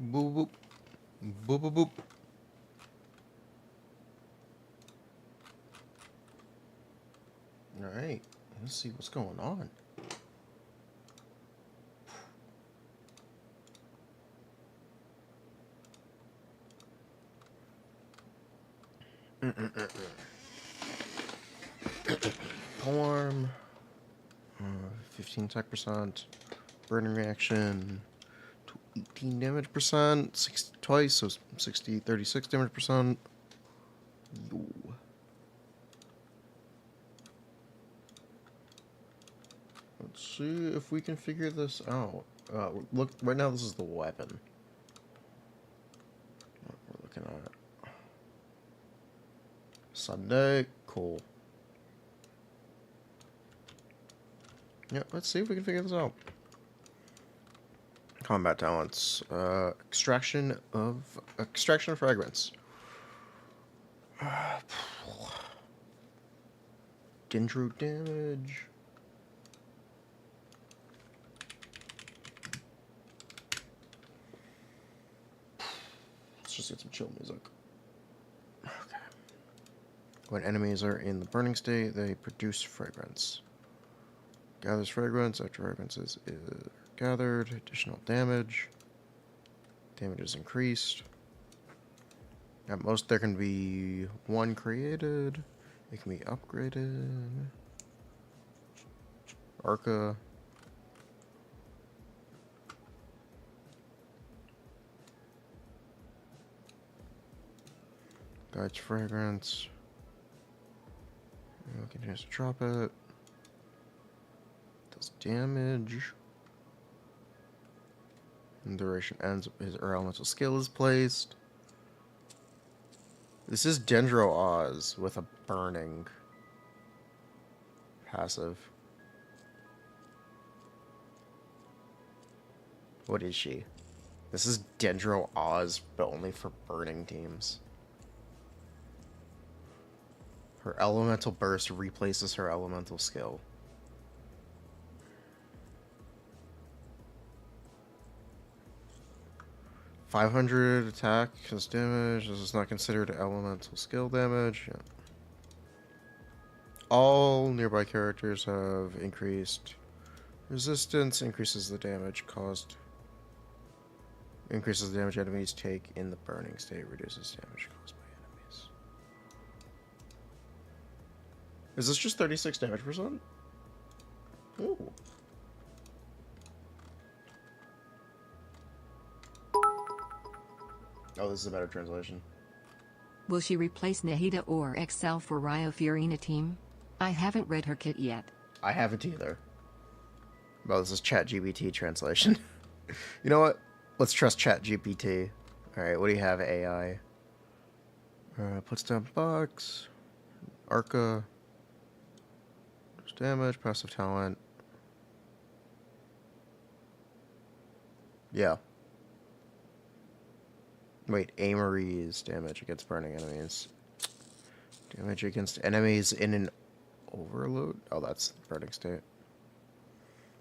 Boop boop. Boop boop boop. Alright, let's see what's going on. Form. 15 attack percent. Burning reaction. 18 damage percent. 6 twice, so 60, 36 damage percent. Yo. Let's see if we can figure this out. Look, right now this is the weapon. What we're looking at. Sunday, cool. Yeah, let's see if we can figure this out. Combat talents. Extraction of fragments. Dendro damage. Let's just get some chill music. Okay. When enemies are in the burning state, they produce fragrance. Gathers fragrance after fragrance is gathered. Additional damage. Damage is increased. At most, there can be one created. It can be upgraded. Arca. Guides fragrance. We can just drop it. Does damage. And duration ends. His elemental skill is placed. This is Dendro Oz with a burning passive. What is she? This is Dendro Oz, but only for burning teams. Her elemental burst replaces her elemental skill. .500 attack as damage. This is not considered elemental skill damage. Yeah. All nearby characters have increased resistance. Increases the damage caused. Increases the damage enemies take in the burning state. Reduces damage caused by enemies. Is this just 36 damage percent? Ooh. Oh, this is a better translation. Will she replace Nahida or Excel for Ryo Furina team? I haven't read her kit yet. I haven't either. Well, this is ChatGPT translation. You know what? Let's trust ChatGPT. Alright, what do you have, AI? Puts down bugs. Arca. Damage, passive talent. Yeah. Wait, Amory's damage against burning enemies. Damage against enemies in an overload? Oh, that's the burning state.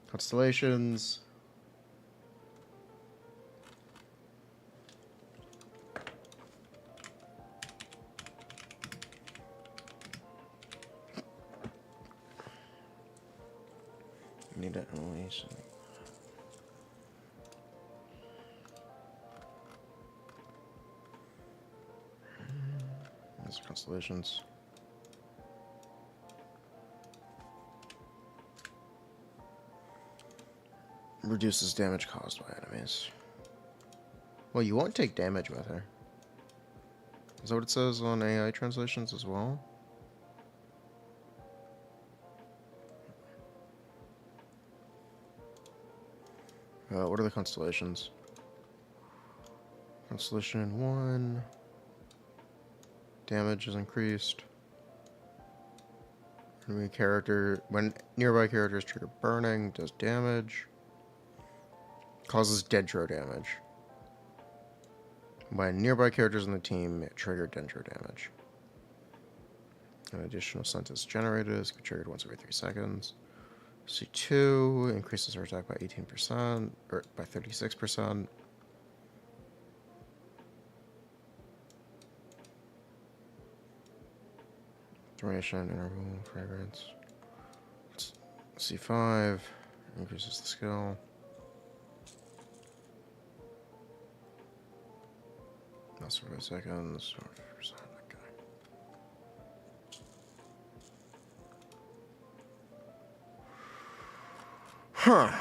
Constellations. Need an animation. These are constellations. Reduces damage caused by enemies. Well, you won't take damage with her. Is that what it says on AI translations as well? What are the constellations? Constellation 1. Damage is increased. Enemy character, when nearby characters trigger burning, does damage. Causes Dendro damage. When nearby characters in the team trigger Dendro damage. An additional sentence generated is triggered once every 3 seconds. C2 increases her attack by 18%, or by 36%. Formation, interval, fragrance. C5 increases the skill. That's for 5 seconds. Or 50%, that guy. Huh.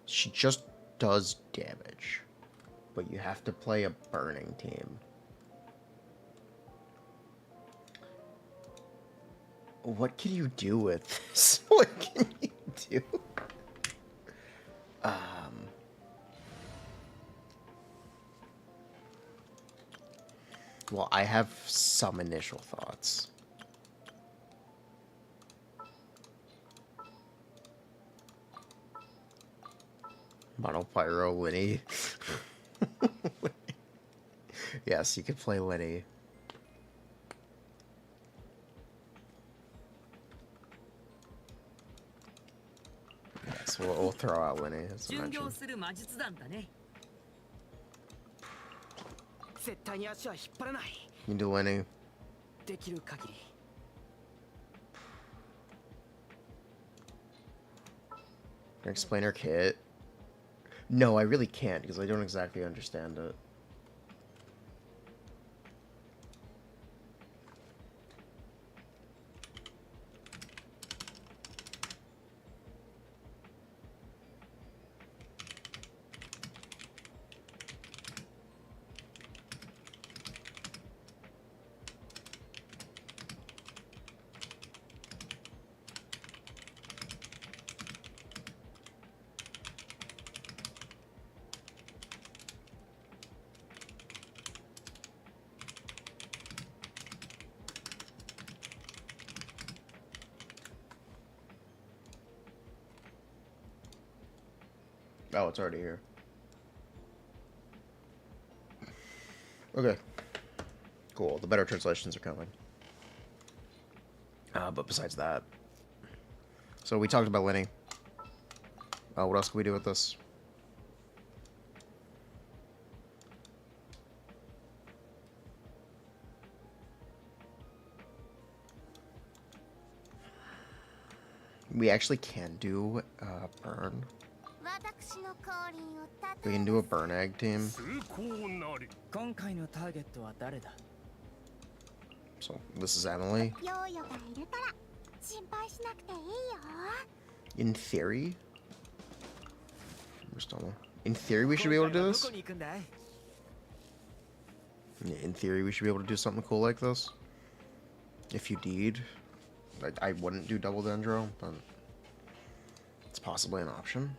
She just does damage, but you have to play a burning team. What can you do with this? What can you do? Well, I have some initial thoughts. Monopyro Linny. Yes, you could play Linny. Yes, we'll throw out Linny, as I mentioned. You can do Linny. Can I explain her kit? No, I really can't, because I don't exactly understand it. Oh, it's already here. Okay. Cool. The better translations are coming. But besides that... So we talked about Linny. What else can we do with this? We actually can do burn. We can do a burn egg team. So this is Emilie. In theory, in theory we should be able to do this. Yeah, in theory we should be able to do something cool like this. If you need, I wouldn't do double dendro, but it's possibly an option.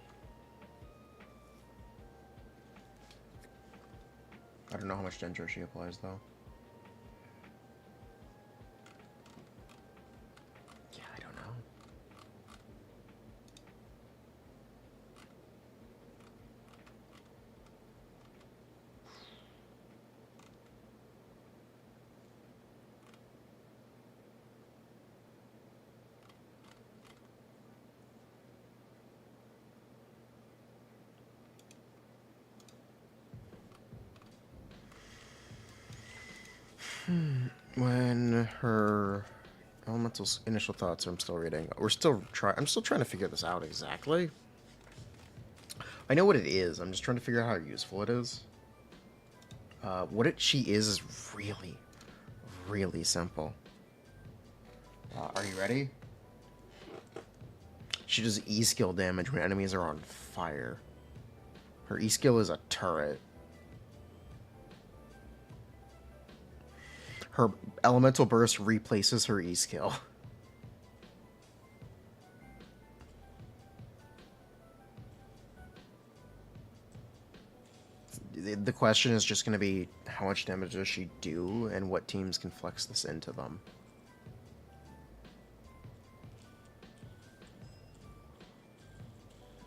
I don't know how much dendro she applies though. Yeah, I don't know. When her elemental initial thoughts, I'm still reading. I'm still trying to figure this out exactly. I know what it is. I'm just trying to figure out how useful it is. What she is really, really simple. Are you ready? She does E-skill damage when enemies are on fire. Her E-skill is a turret. Her elemental burst replaces her E-skill. The question is just going to be how much damage does she do and what teams can flex this into them.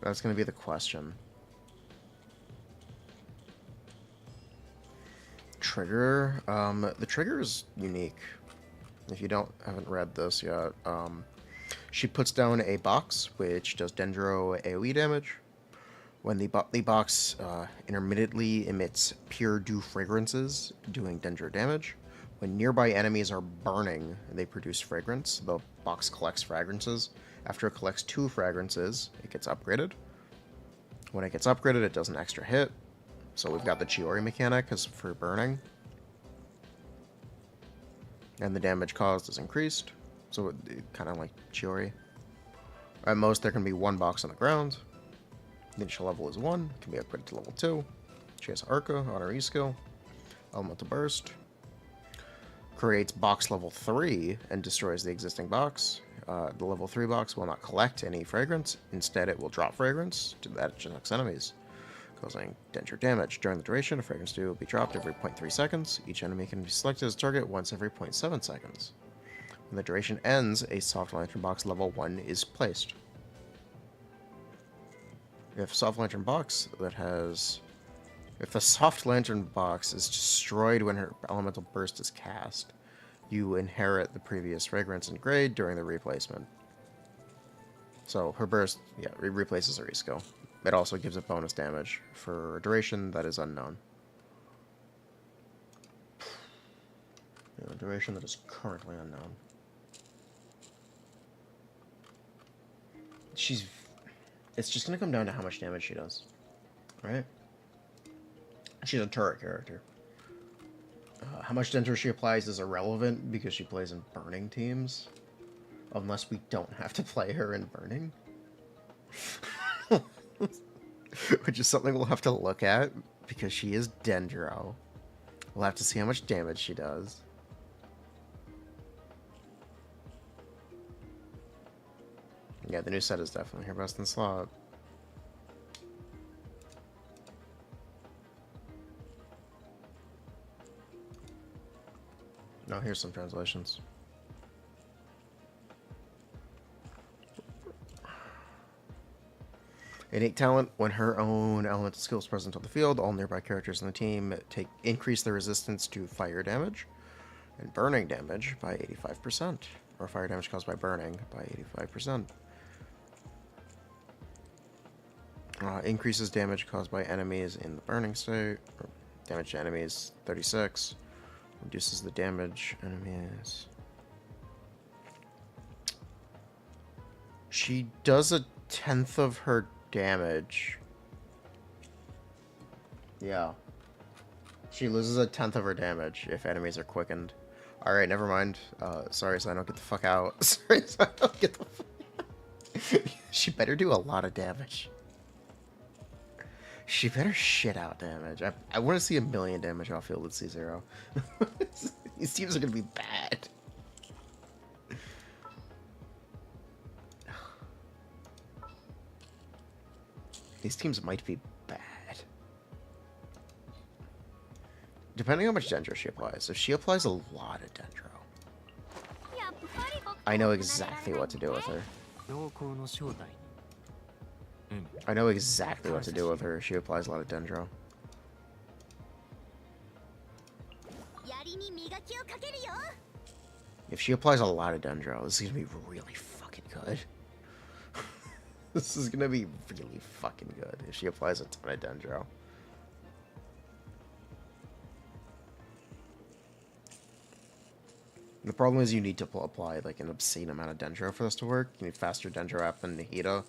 That's going to be the question. Trigger. The trigger is unique. If you haven't read this yet, she puts down a box which does dendro AoE damage. When the box intermittently emits pure dew fragrances, doing danger damage. When nearby enemies are burning, they produce fragrance. The box collects fragrances. After it collects 2 fragrances, it gets upgraded. When it gets upgraded, it does an extra hit. So we've got the Chiori mechanic for burning. And the damage caused is increased. So it kind of like Chiori. At most, there can be 1 box on the ground. The initial level is 1. It can be upgraded to level 2. She has Arca, Honor skill. Elemental Burst. Creates box level 3 and destroys the existing box. The level 3 box will not collect any fragrance. Instead, it will drop fragrance to that attacks enemies, causing danger damage. During the duration, a fragrance dew will be dropped every 0.3 seconds. Each enemy can be selected as target once every 0.7 seconds. When the duration ends, a soft lantern box level 1 is placed. If the soft lantern box is destroyed when her elemental burst is cast, you inherit the previous fragrance and grade during the replacement. So her burst, replaces her skill. It also gives it bonus damage for a duration that is unknown. A duration that is currently unknown. It's just gonna come down to how much damage she does, right? She's a turret character. How much danger she applies is irrelevant because she plays in burning teams. Unless we don't have to play her in burning. Which is something we'll have to look at because she is Dendro. We'll have to see how much damage she does. Yeah, the new set is definitely her best in slot. Oh, here's some translations. Innate talent. When her own elemental skill is present on the field, all nearby characters in the team increase their resistance to fire damage and burning damage by 85%. Or fire damage caused by burning by 85%. Increases damage caused by enemies in the burning state. Or damage to enemies 36. Reduces the damage enemies. She does 1/10 of her damage. Yeah. She loses 1/10 of her damage if enemies are quickened. Alright, never mind. Sorry, so I don't get the fuck out. Sorry, so I don't get the fuck out. She better do a lot of damage. She better shit out damage. I want to see 1,000,000 damage off field with C0. These teams are going to be bad. These teams might be bad. Depending on how much Dendro she applies. If she applies a lot of Dendro, I know exactly what to do with her. I know exactly what to do with her if she applies a lot of Dendro. If she applies a lot of Dendro, this is gonna be really fucking good. This is gonna be really fucking good if she applies a ton of Dendro. The problem is you need to apply like an obscene amount of Dendro for this to work. You need faster Dendro app than Nahida.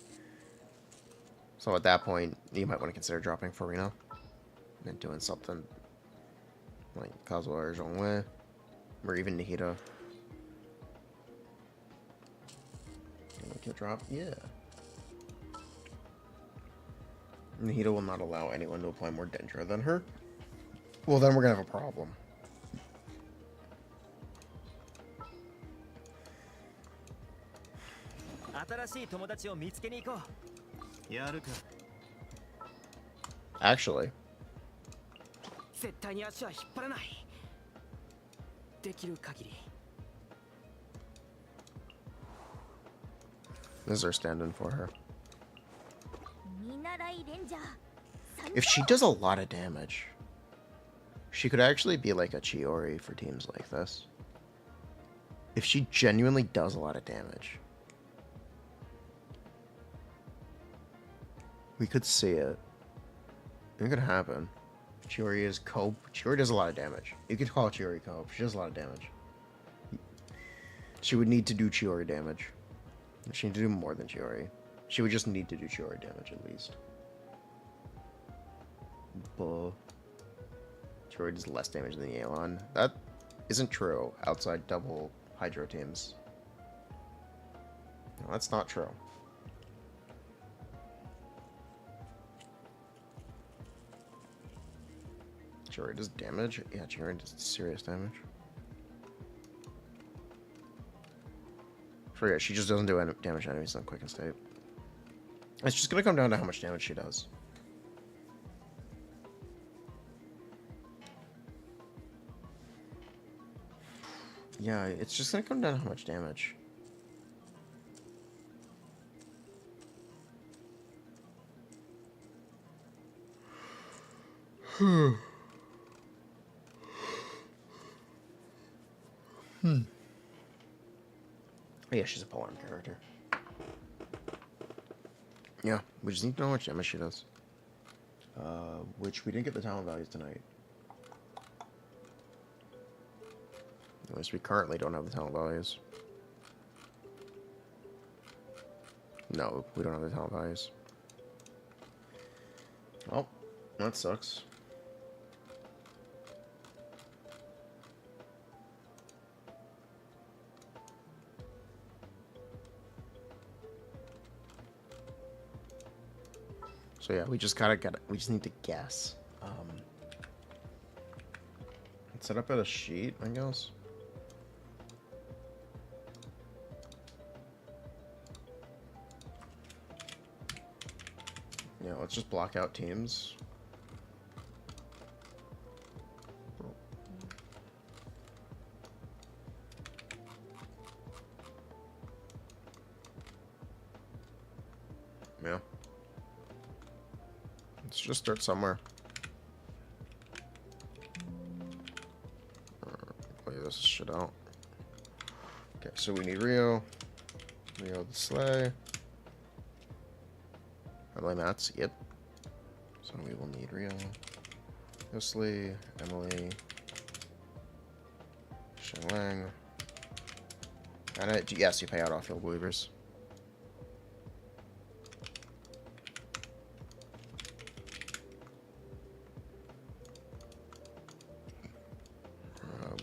So at that point, you might want to consider dropping Furina and doing something like Kazuha or Zhongwei, or even Nahida. Kill drop? Yeah. Nahida will not allow anyone to apply more Dendro than her. Well, then we're gonna have a problem. Actually. This is our stand-in for her. If she does a lot of damage, she could actually be like a Chiori for teams like this. If she genuinely does a lot of damage, we could see it. It could happen. Chiori is cope. Chiori does a lot of damage. You could call Chiori cope. She does a lot of damage. She would need to do Chiori damage. She need to do more than Chiori. She would just need to do Chiori damage at least. Buh. Chiori does less damage than Yelan. That isn't true outside double Hydro teams. No, that's not true. Chiori does damage? Yeah, Chiori does serious damage. So yeah, she just doesn't do any damage to enemies in quick and state. It's just gonna come down to how much damage she does. Yeah, it's just gonna come down to how much damage. Oh, yeah, she's a polearm character. Yeah, we just need to know how much damage she does. Which we didn't get the talent values tonight. At least we currently don't have the talent values. No, we don't have the talent values. Oh, that sucks. So yeah, we just we just need to guess. Let's set up at a sheet, I guess. Yeah, let's just block out teams. Yeah. Let's just start somewhere. Play this shit out. Okay, so we need Rio. Rio the Slay. Emily Mats, yep. So we will need Rio. Ghostly, Emily. Shenlang. And yes, you pay out off-field believers.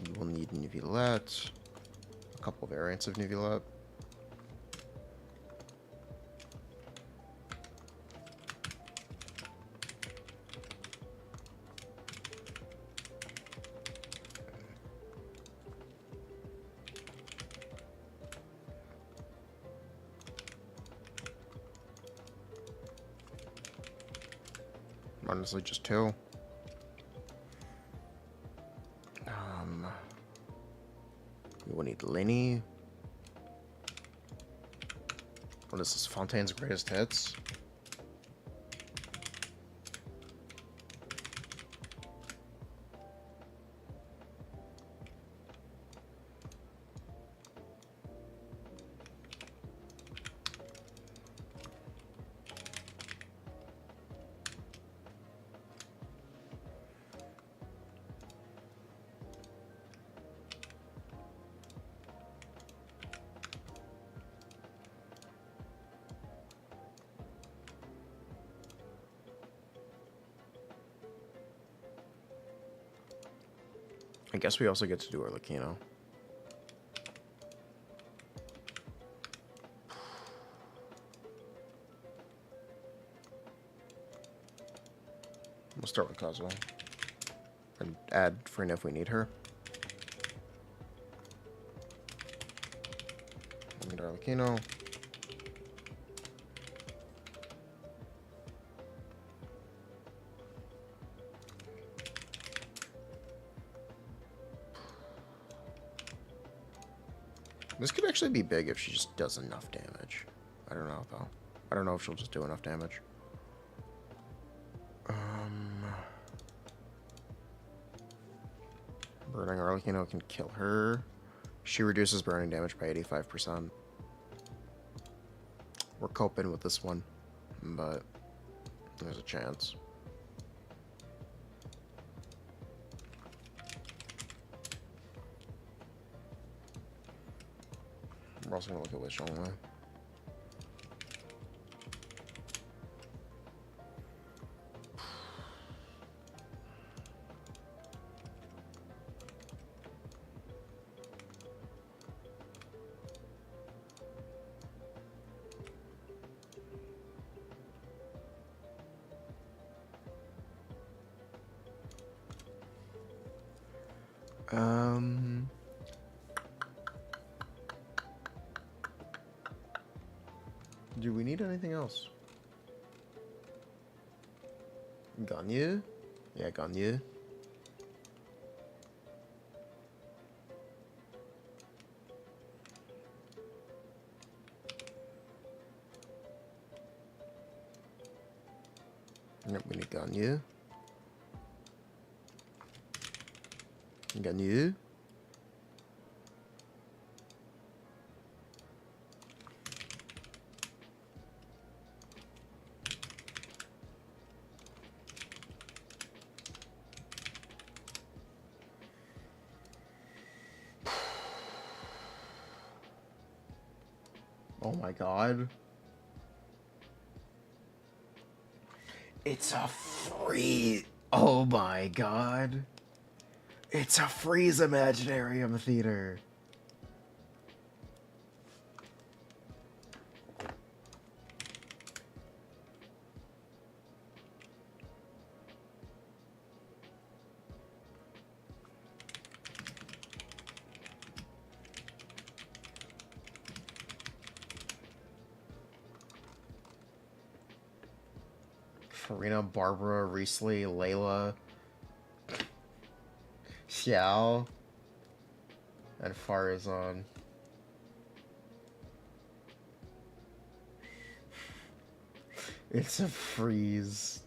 We will need Neuvillette. A couple variants of Neuvillette. Honestly, just two. We will need Lenny. What is this? Fontaine's greatest hits? I guess we also get to do our Lucino. We'll start with Kazuo. And add Furina if we need her. We need our Lucino. This could actually be big if she just does enough damage. I don't know, though. I don't know if she'll just do enough damage. Burning Arlecchino can kill her. She reduces burning damage by 85%. We're coping with this one, but there's a chance. We're also gonna look at which online. Do we need anything else? Ganyu? Yeah, Ganyu. Yep, we need Ganyu. Ganyu. Oh my god. It's a free. Oh my god. It's a freeze Imaginarium Theater. Furina, Barbara, Riesli, Layla, Xiao, and Farazan. It's a freeze.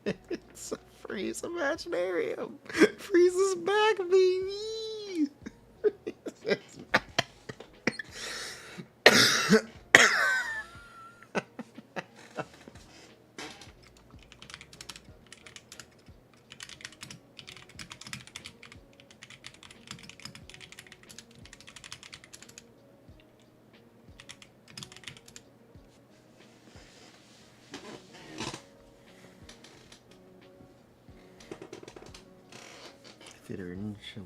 It's a freeze Imaginarium. Freeze is back, baby. Freeze is back. Theater and chill.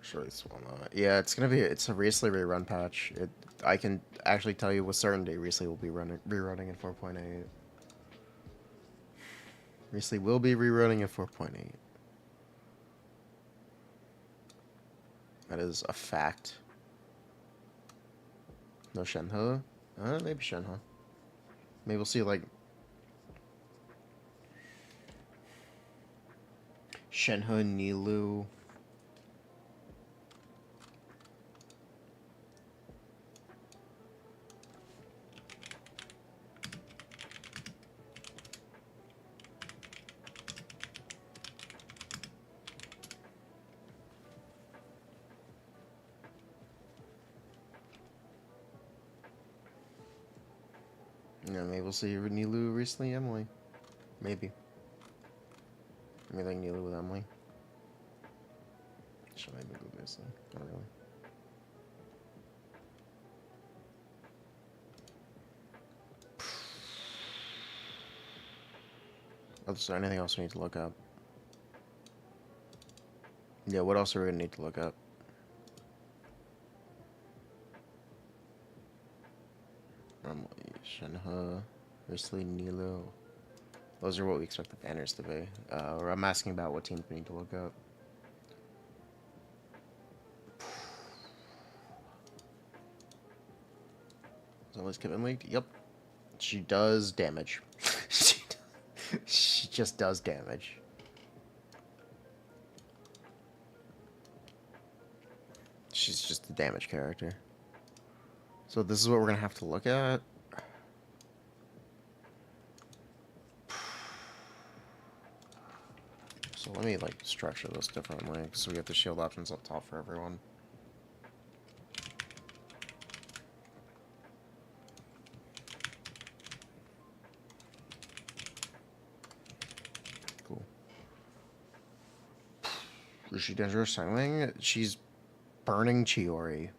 Sure, this will not. Yeah, it's gonna be. It's a Riesli rerun patch. I can actually tell you with certainty Riesli will be rerunning in 4.8. Riesli will be rerunning in 4.8. That is a fact. No Shenhe? Maybe Shenhe. Maybe we'll see, like... Shenhe, Nilou... Yeah, maybe we'll see Nilou, Riesli, Emilie. Maybe. Maybe like Nilou with Emilie. Should I maybe go Riesli? Not really. Is there anything else we need to look up? Yeah, what else are we gonna need to look up? Shenhe, Riesli, Nilou. Those are what we expect the banners to be. Or I'm asking about what teams we need to look up. Is Emily's Kitten leaked? Yep. She does damage. She just does damage. She's just a damage character. So this is what we're gonna have to look at. So let me like structure this differently so we have the shield options up top for everyone. Cool. she dangerous Shangling? She's burning Chiori.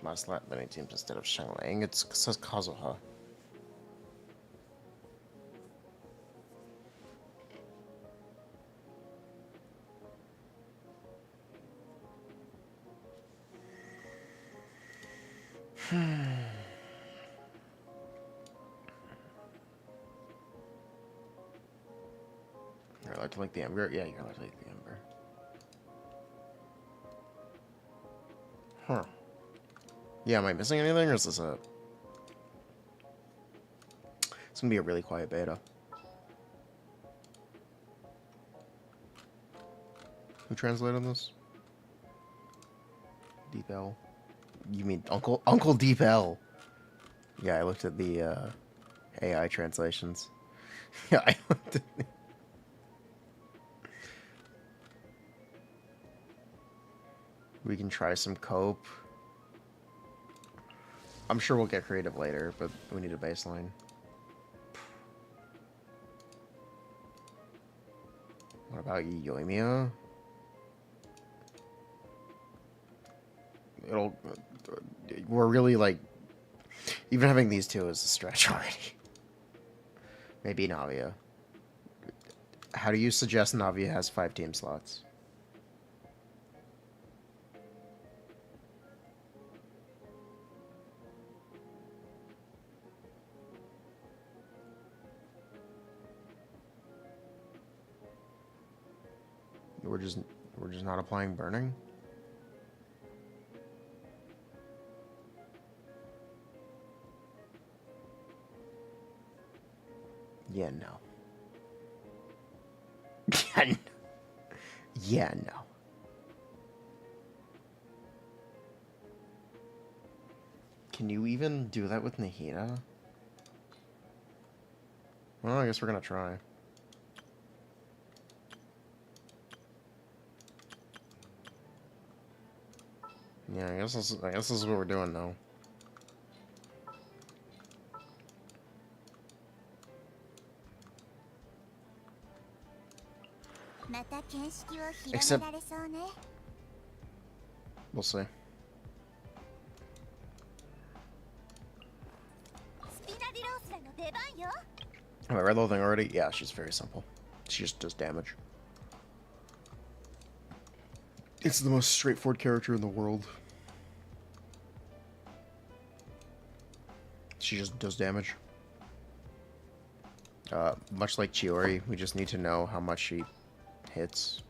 Must let many teams instead of Shangling. It says Kazuha. You're allowed to like the Ember? Yeah, you're allowed to like the Ember. Huh. Yeah, am I missing anything, or is this a... It's gonna be a really quiet beta. Who translated this? Deep L. You mean Uncle Deep L? Yeah, I looked at the AI translations. Yeah, I looked at... We can try some cope. I'm sure we'll get creative later, but we need a baseline. What about Yoimiya? We're really like... Even having these two is a stretch already. Maybe Navia. How do you suggest Navia has 5 team slots? We're just not applying burning? Yeah, no. Yeah, no. Can you even do that with Nahida? Well, I guess we're gonna try. Yeah, I guess this is what we're doing now. Except... We'll see. Have I read the whole thing already? Yeah, she's very simple. She just does damage. It's the most straightforward character in the world. She just does damage. Much like Chiori, we just need to know how much she hits.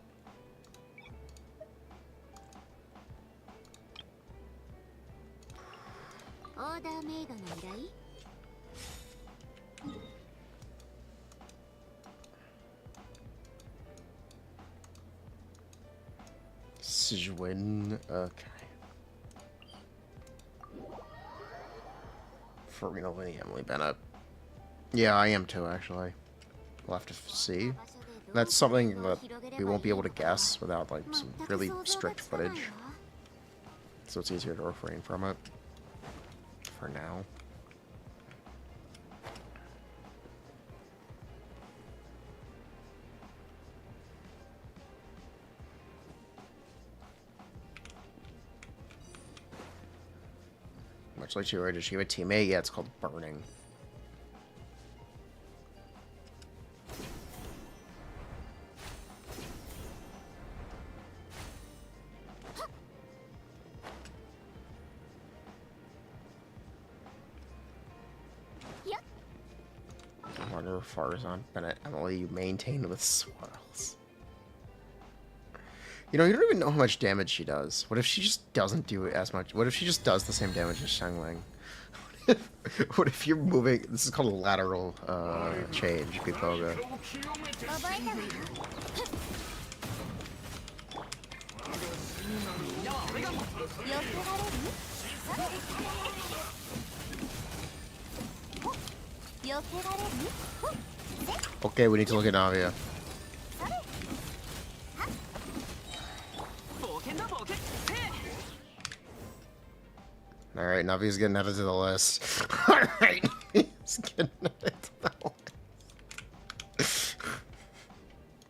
Sijwin, okay. Furina, Winnie, Emilie, Bennett. Yeah, I am too, actually. We'll have to see. That's something that we won't be able to guess without, like, some really strict footage. So it's easier to refrain from it. For now. Much like she already, does she have a teammate? Yeah, it's called burning. I wonder if Farzan, Bennett, Emilie, you maintain with swirls. You know, you don't even know how much damage she does. What if she just doesn't do as much? What if she just does the same damage as Shangling? What if you're moving... This is called a lateral change, Bipoga. Okay, we need to look at Navia. Alright, Navi's getting added to the list. Alright, he's getting added to the list.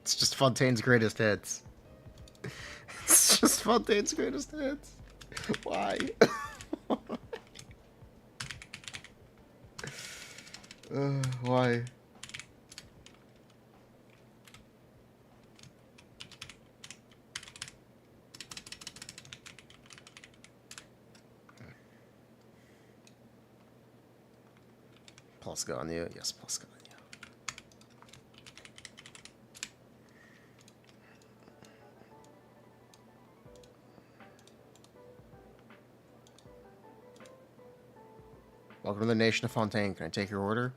It's just Fontaine's greatest hits. It's just Fontaine's greatest hits. Why? Why? Plus Ganya, yes, plus Ganya. Welcome to the nation of Fontaine. Can I take your order?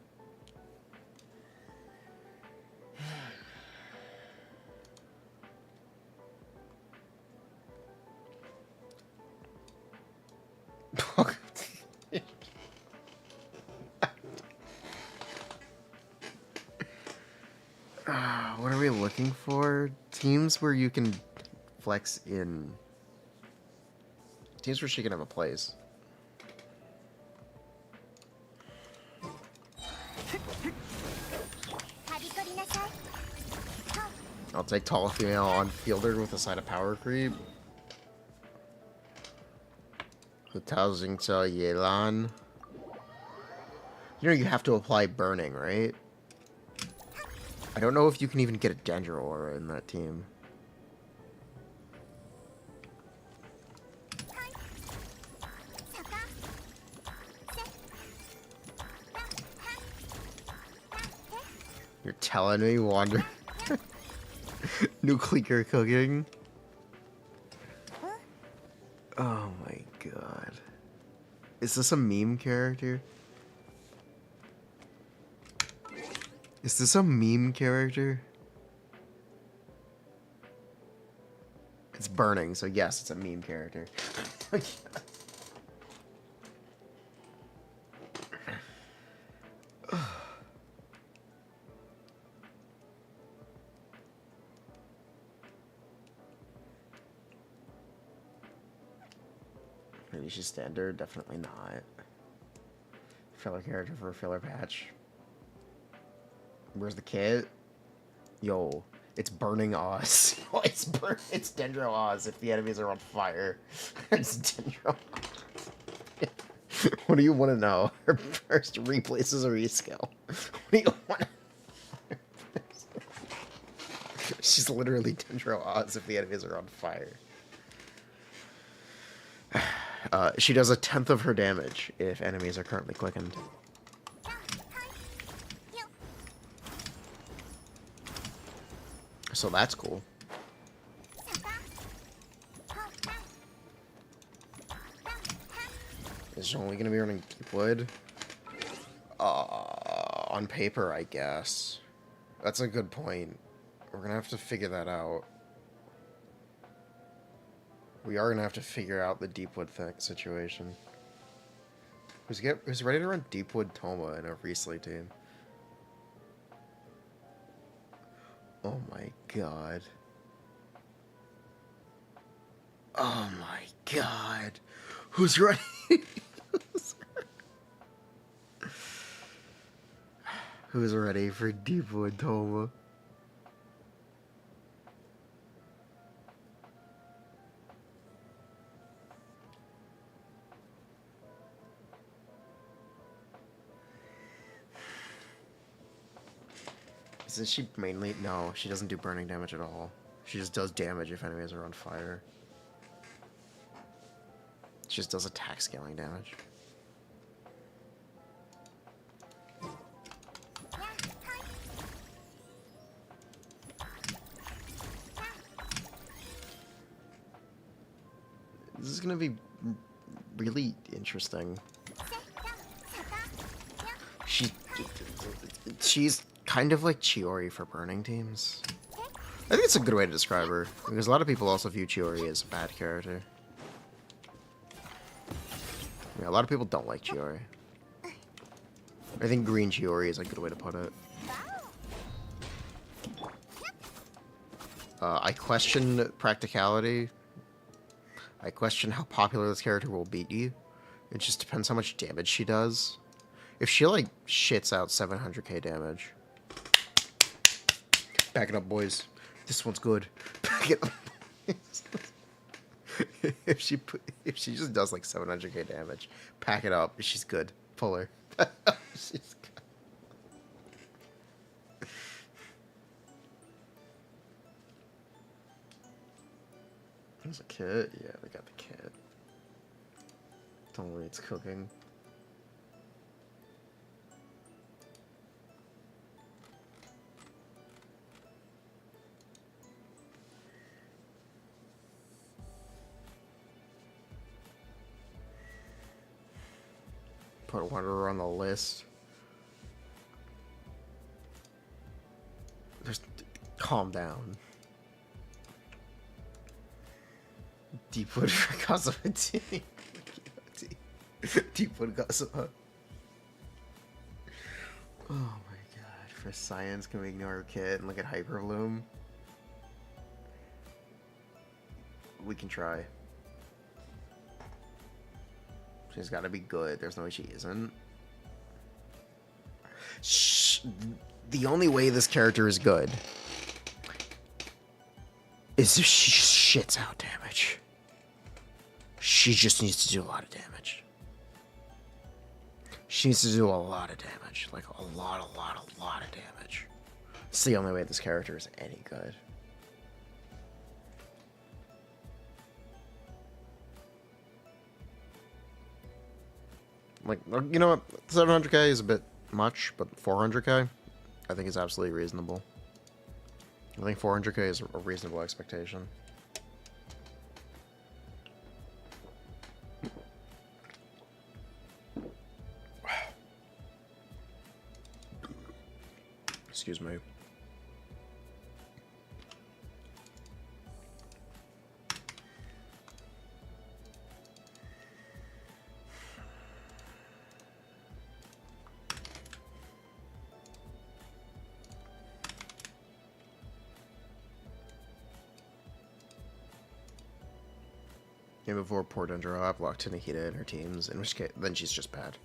What are we looking for? Teams where you can flex in. Teams where she can have a place. I'll take tall female on fielder with a side of power creep. Housing to Yelan. You know you have to apply burning, right? I don't know if you can even get a Dendro Aura in that team. You're telling me, Wander? Nuclear cooking? Oh my god. Is this a meme character? Is this a meme character? It's burning, so yes, it's a meme character. Maybe she's standard, definitely not. Filler character for a filler patch. Where's the kit? Yo, it's burning Oz. it's Dendro Oz if the enemies are on fire. It's Dendro Oz. What do you want to know? Her first replaces a reskill. What do you want to She's literally Dendro Oz if the enemies are on fire. She does 1/10 of her damage if enemies are currently quickened. So that's cool. Is she only going to be running deep wood? On paper, I guess. That's a good point. We're going to have to figure that out. We are going to have to figure out the Deepwood situation. Who's ready to run Deepwood Toma in a Riesling team? Oh my god. Oh my god. Who's ready? Who's ready for Deepwood Toma? Isn't she mainly... No, she doesn't do burning damage at all. She just does damage if enemies are on fire. She just does attack scaling damage. This is gonna be really interesting. She's kind of like Chiori for burning teams. I think it's a good way to describe her, because a lot of people also view Chiori as a bad character. Yeah, a lot of people don't like Chiori. I think green Chiori is a good way to put it. I question Practicality. I question how popular this character will be. It just depends how much damage she does. If she, like, shits out 700k damage. Back it up, boys. This one's good. Back it up, boys. if she just does, like, 700k damage, pack it up. She's good. Pull her. She's good. There's a kit? Yeah, we got the kit. Don't worry, it's cooking. Put Wanderer on the list. Just calm down. Deepwood for Kazuma. Deepwood Kazuma. Oh my god. For science, can we ignore a kid and look at Hyperbloom? We can try. She's gotta be good. There's no way she isn't. The only way this character is good is if she shits out damage. She just needs to do a lot of damage. She needs to do a lot of damage. Like, a lot of damage. It's the only way this character is any good. Like, you know what? 700k is a bit much, but 400k, I think is absolutely reasonable. I think 400k is a reasonable expectation. Excuse me. Yeah, before poor Dendro, I've locked Nahida in her teams, in which case, then she's just bad.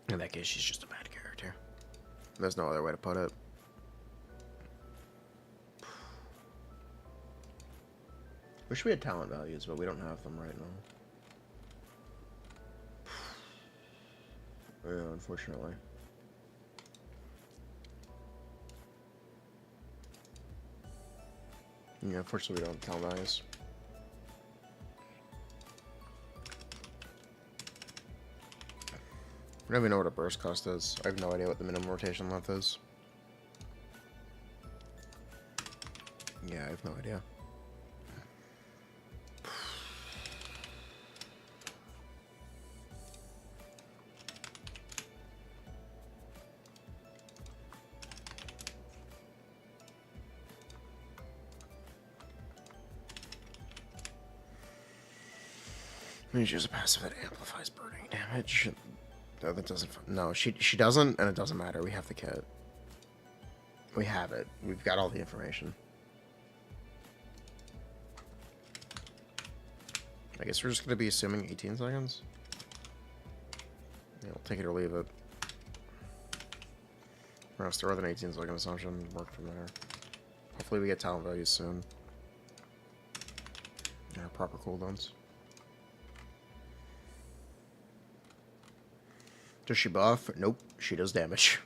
In that case, she's just a bad character. There's no other way to put it. Wish we had talent values, but we don't have them right now. Yeah, unfortunately. Yeah, unfortunately we don't have talent values. I don't even know what a burst cost is. I have no idea what the minimum rotation length is. Yeah, I have no idea. Maybe she has a passive that amplifies burning damage. No, that doesn't. No, she doesn't, and it doesn't matter. We have the kit. We have it. We've got all the information. I guess we're just gonna be assuming 18 seconds. Yeah, we'll take it or leave it. We're gonna start with an 18-second assumption and work from there. Hopefully we get talent values soon. Yeah, proper cooldowns. Does she buff? Nope. She does damage.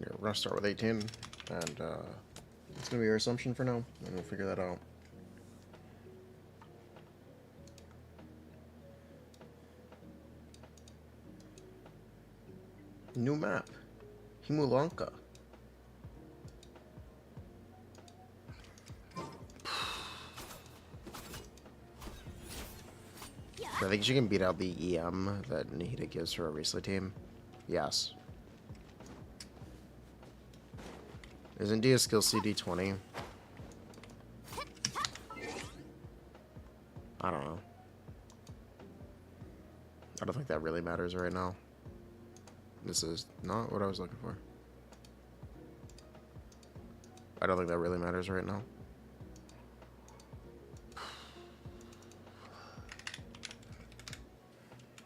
Yeah, we're gonna start with 18, and it's gonna be our assumption for now, and we'll figure that out. New map. Himulanka. I think she can beat out the EM that Nahida gives her Arisla team. Yes. Isn't Dia skill CD20? I don't know. I don't think that really matters right now. This is not what I was looking for. I don't think that really matters right now.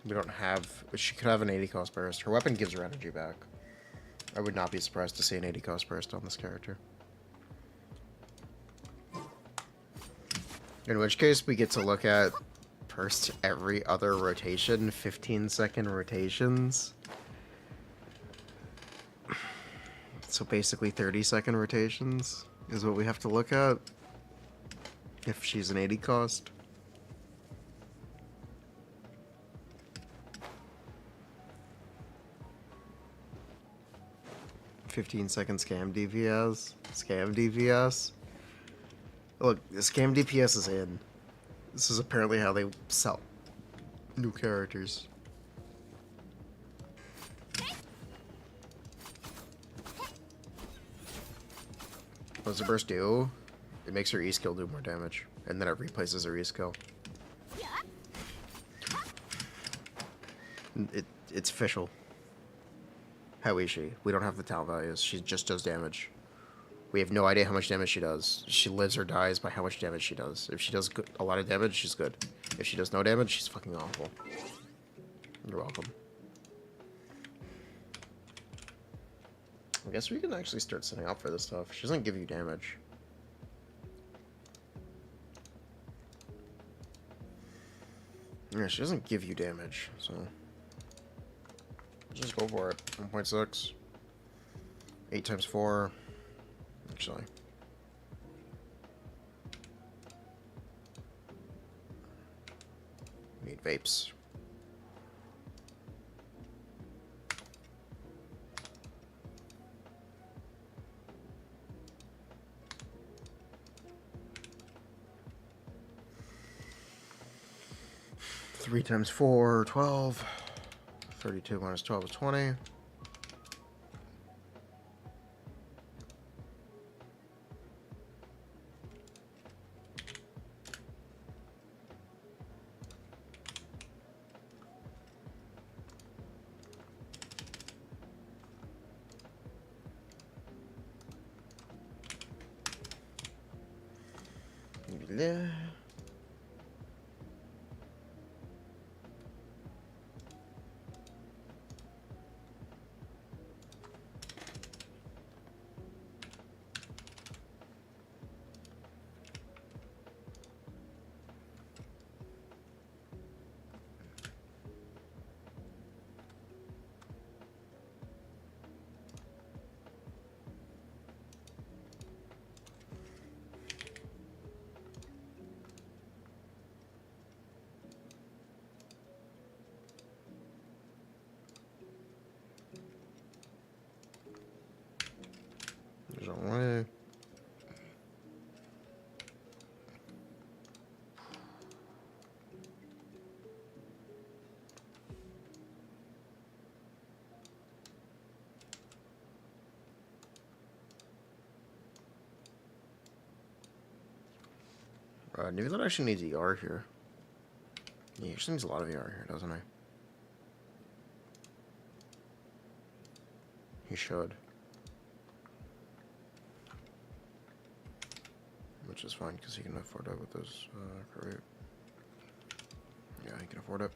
We don't have... She could have an 80 cost burst. Her weapon gives her energy back. I would not be surprised to see an 80 cost burst on this character. In which case, we get to look at first every other rotation, 15-second rotations. So basically 30-second rotations is what we have to look at if she's an 80 cost. "15-second scam DPS. Scam DPS. Look, the scam DPS is in. This is apparently how they sell new characters. What does the burst do? It makes her E-skill do more damage, and then it replaces her E-skill. It's official. How is she? We don't have the talent values. She just does damage. We have no idea how much damage she does. She lives or dies by how much damage she does. If she does a lot of damage, she's good. If she does no damage, she's fucking awful. You're welcome. I guess we can actually start setting up for this stuff. She doesn't give you damage. Yeah, she doesn't give you damage, so... just go for it. 1.6. 8 times 4. Actually. We need vapes. Three times 4, 12. 32 minus 12 is 20. Yeah. There's a way. Neither actually needs ER here. He actually needs a lot of ER here, doesn't he? He should. Which is fine, because he can afford it with his career. Yeah, he can afford it.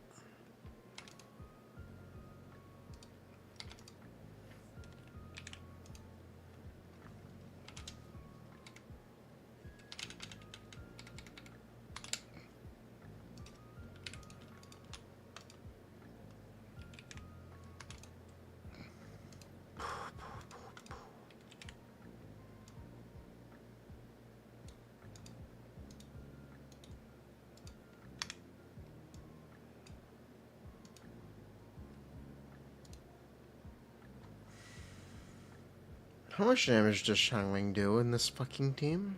How much damage does Shangling do in this fucking team?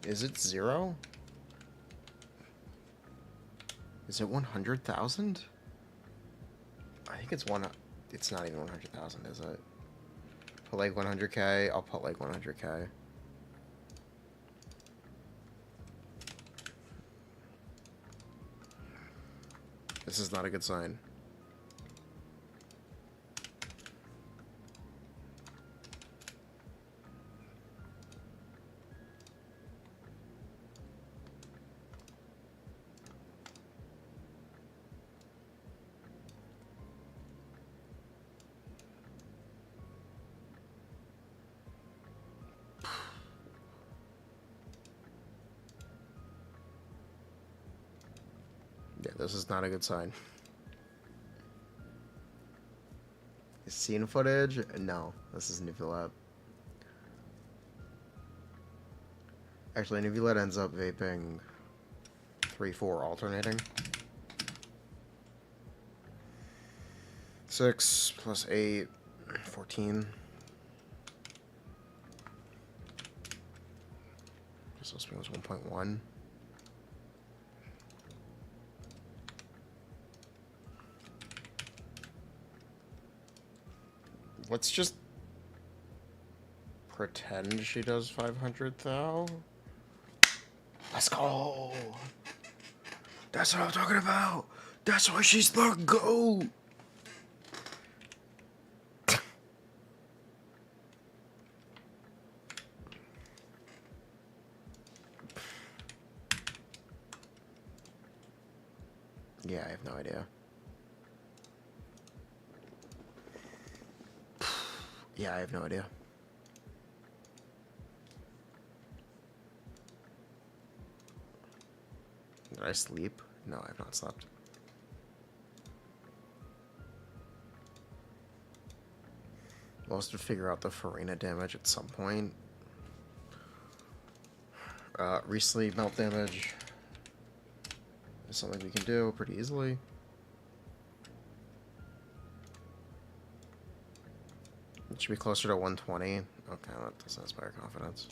Is it 0? Is it 100,000? I think it's one. It's not even 100,000, is it? Put like 100k. I'll put like 100k. This is not a good sign. Yeah, this is not a good sign. Scene footage? No, this is Nivulet. Actually, Nivulet ends up vaping 3-4 alternating. 6 plus 8, 14. So this was 1.1. Let's just pretend she does 500 thou. Let's go. That's what I'm talking about. That's why she's the GOAT. Yeah, I have no idea. Yeah, I have no idea. Did I sleep? No, I have not slept. We'll have to figure out the Furina damage at some point. Re-sleep melt damage is something we can do pretty easily. It should be closer to 120. Okay, that doesn't inspire confidence.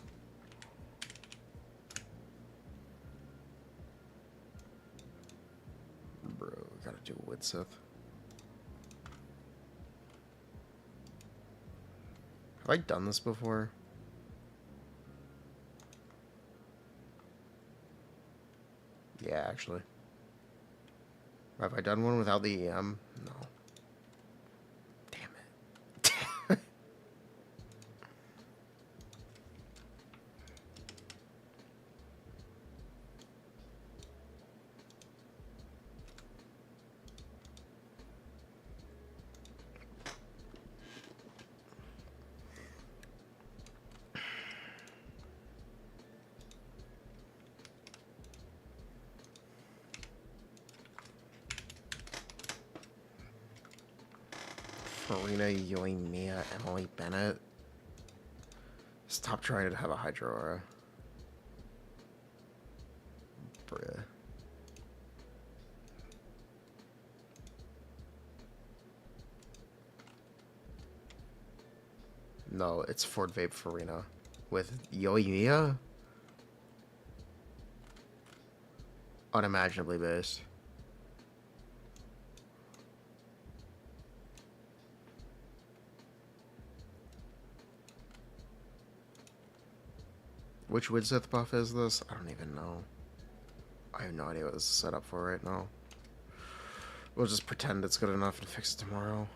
Bro, we gotta do wood sith. Have I done this before? Yeah, actually. Have I done one without the EM? No. Damn it. Furina, Yui, Mia, Emilie, Bennett. Stop trying to have a Hydro Aura. Bruh. No, it's Ford Vape Furina. With Yui, Mia? Unimaginably based. Which Widsith buff is this? I don't even know. I have no idea what this is set up for right now. We'll just pretend it's good enough and fix it tomorrow.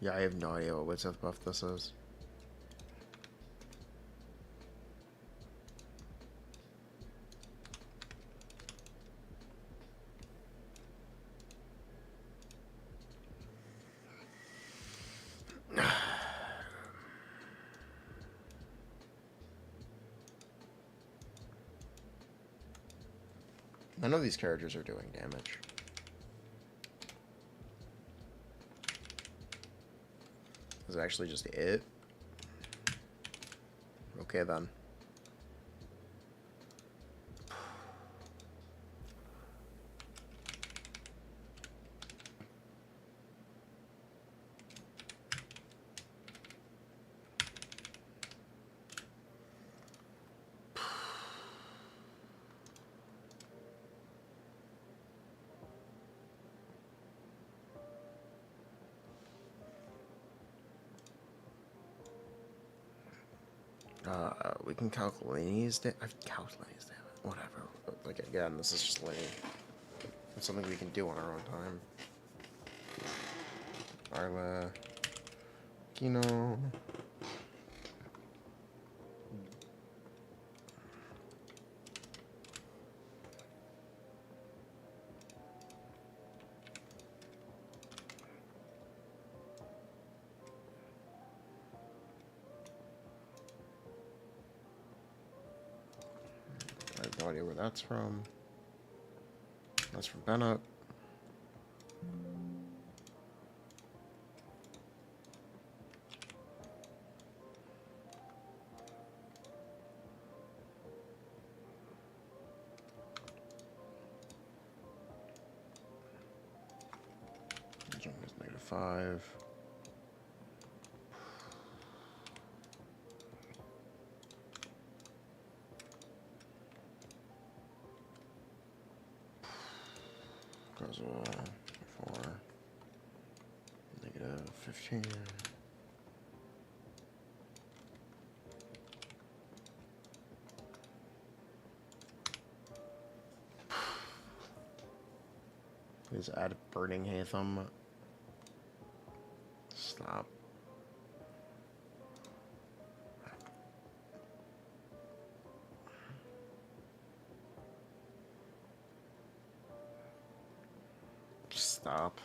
Yeah, I have no idea what Widsith buff this is. None of these characters are doing damage. Is it actually just it? Okay then. We can calculate these. I've calculated these. Whatever. But, like again, this is just like it's something we can do on our own time. Arla, Kino. I have no idea where that's from. That's from Bennett. Jump is -5. Goes 4. -15. Please add burning Hatham. Stop. Stop.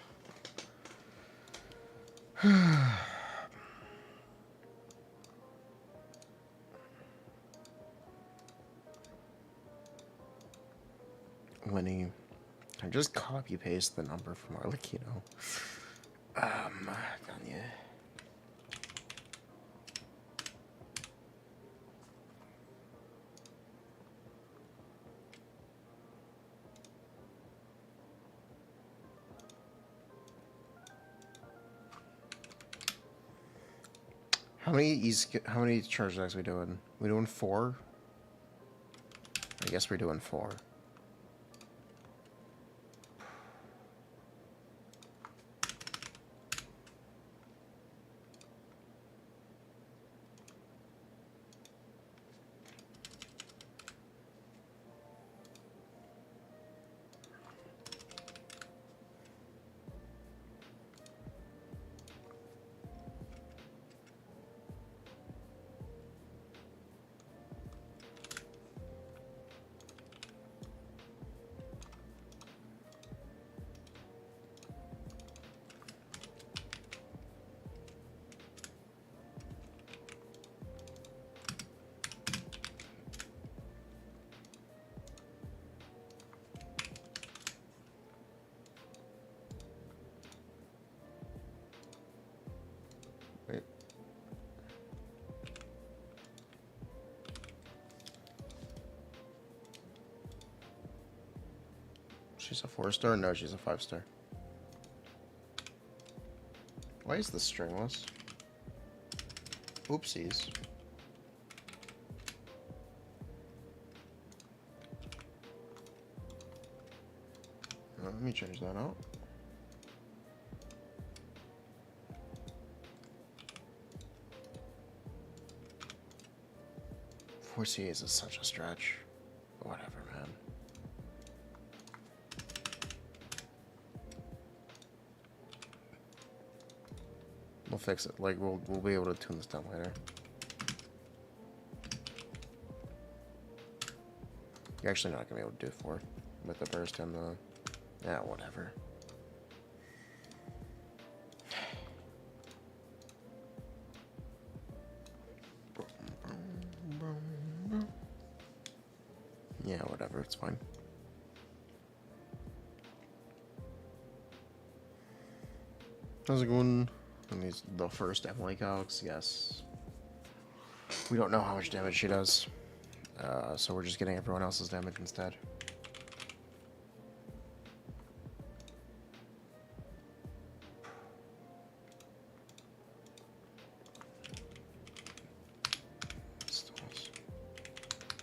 Winnie. I just copy paste the number from Arlecchino. Kanye. How many charge decks we doing? We doing 4? I guess we're doing 4. Wait. She's a 4-star? No, she's a 5-star. Why is this stringless? Oopsies. Let me change that out. Four CAs is such a stretch. Whatever, man. We'll fix it. Like we'll be able to tune this down later. You're actually not gonna be able to do 4 with the burst and the yeah, whatever. Yeah, whatever, it's fine. How's it going? And these the first Emilie calcs, yes. We don't know how much damage she does. So we're just getting everyone else's damage instead.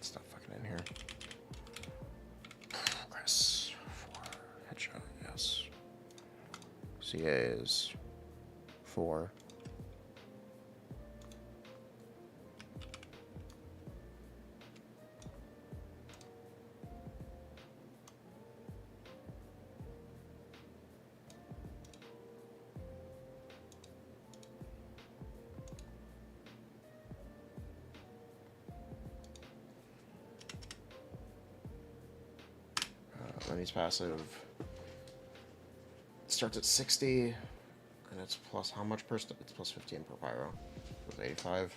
Stop fucking in here. Press 4. Headshot, yes. CA is 4. Enemy's passive starts at 60, and it's plus how much per step? It's plus 15 per pyro. It's 85.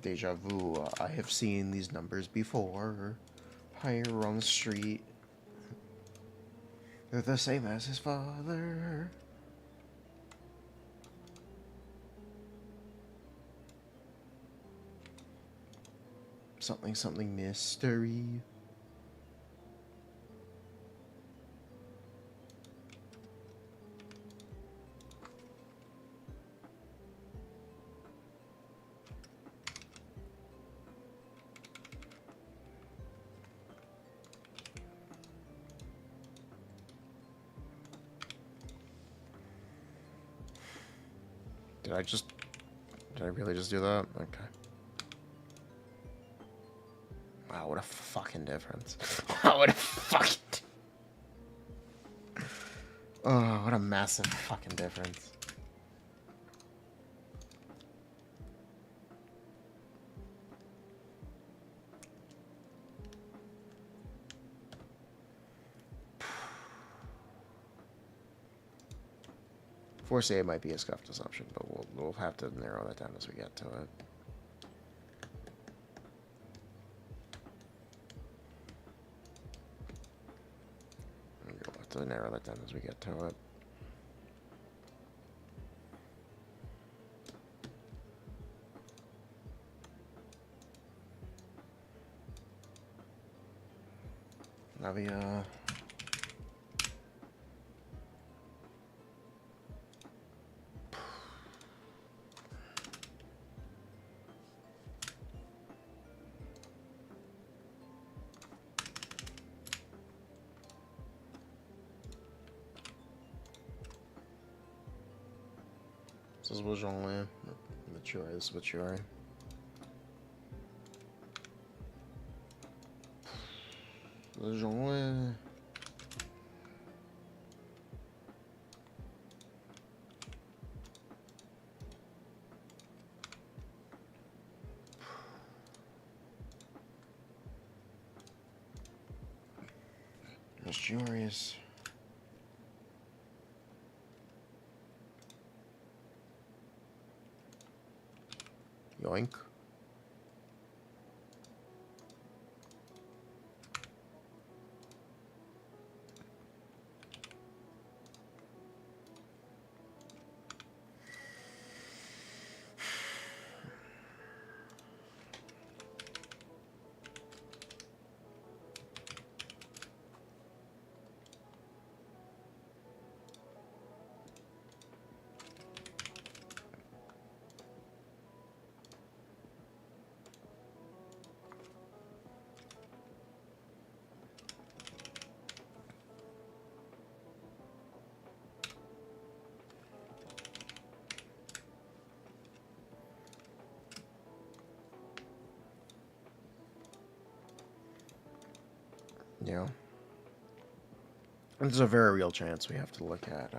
Deja vu. I have seen these numbers before. Pyro on the street. They're the same as his father. Something, something mystery. Did I really just do that? Okay. Wow, what a fucking difference. Wow, what a fucking... Oh, what a massive fucking difference. Force A might be a scuffed assumption, but we'll have to narrow that down as we get to it. We'll have to narrow that down as we get to it. Navia. This is Jean mature. This is mature. Jean. Mysterious. Yoink. Yeah. There's a very real chance we have to look at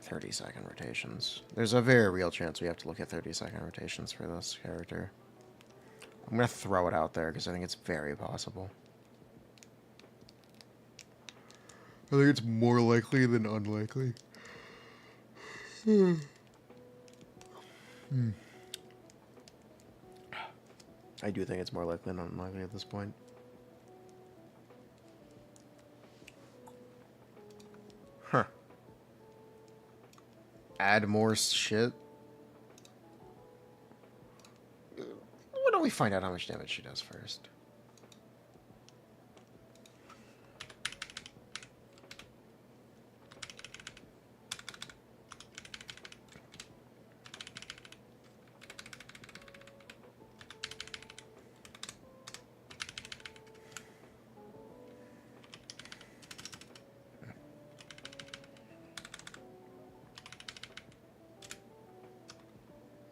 30-second rotations. There's a very real chance we have to look at 30-second rotations for this character. I'm going to throw it out there because I think it's very possible. I think it's more likely than unlikely. I do think it's more likely than unlikely at this point. Huh. Add more shit? Why don't we find out how much damage she does first?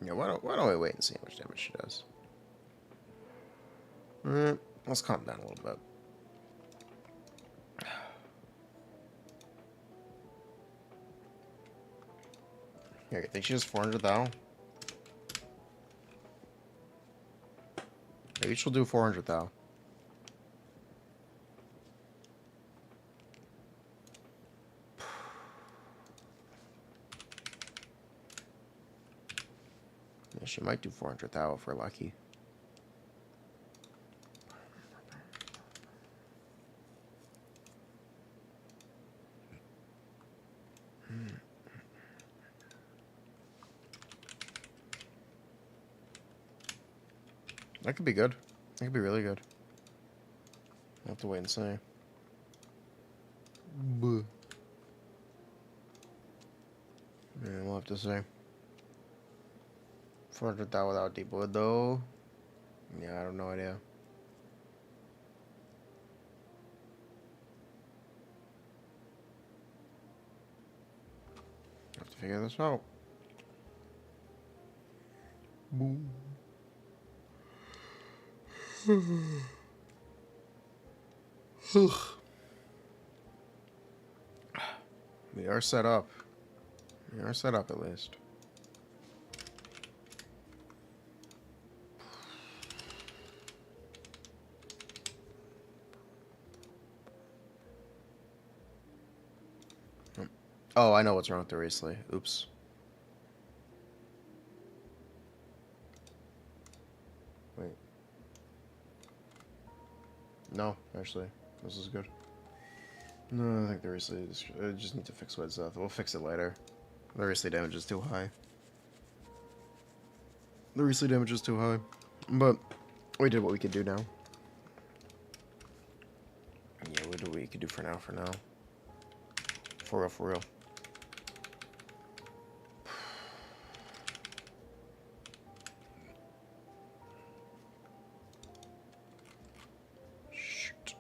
Yeah, why don't we wait and see how much damage she does? Let's calm down a little bit. Here, you think she has 400 thou? Maybe she'll do 400 thou. Yeah, she might do 400 thou if we're lucky. That could be good. That could be really good. I'll have to wait and see. Buh. Yeah, we'll have to see. 400 thou without deep wood though. Yeah, I have no idea. Have to figure this out. Boom. We are set up. We are set up at least. Oh, I know what's wrong with the Riesling. Oops. Wait. No, actually. This is good. No, I think the Riesling just need to fix what it's up. We'll fix it later. The Riesling damage is too high. The Riesling damage is too high. But we did what we could do now. Yeah, we did what we could do for now, For real, for real. Shoot.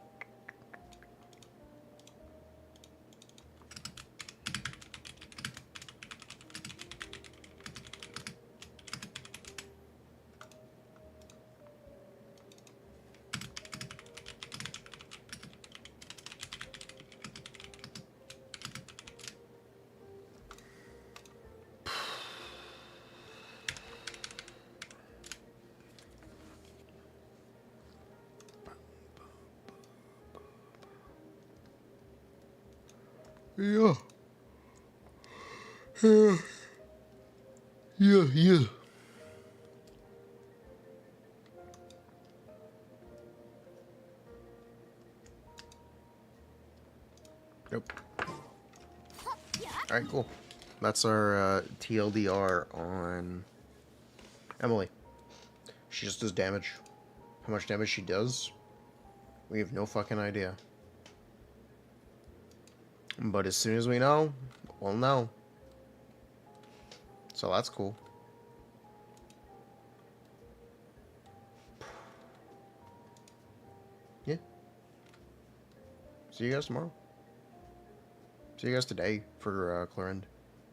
Yeah. Yeah. Yeah. Nope. Alright, cool. That's our TLDR on Emilie. She just does damage. How much damage she does, we have no fucking idea. But as soon as we know, we'll know. So that's cool. Yeah. See you guys tomorrow. See you guys today for Clarend.